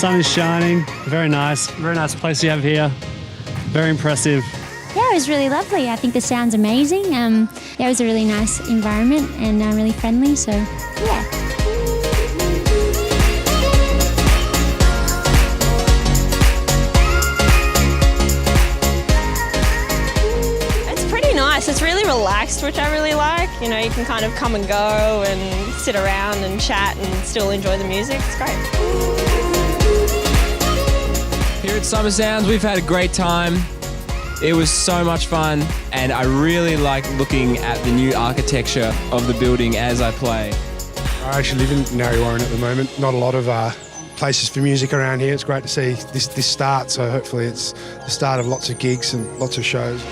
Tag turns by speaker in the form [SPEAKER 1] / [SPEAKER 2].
[SPEAKER 1] sun is shining. Very nice place you have here. Very impressive.
[SPEAKER 2] Yeah, it was really lovely. I think the sound's amazing. Yeah, it was a really nice environment and really friendly. So, yeah.
[SPEAKER 3] It's pretty nice. It's really relaxed, which I really like. You know, you can kind of come and go and sit around and chat and still enjoy the music. It's great.
[SPEAKER 4] Here at Summer Sounds, we've had a great time. It was so much fun, and I really like looking at the new architecture of the building as I play.
[SPEAKER 5] I actually live in Narre Warren at the moment. Not a lot of places for music around here. It's great to see this start, so hopefully it's the start of lots of gigs and lots of shows.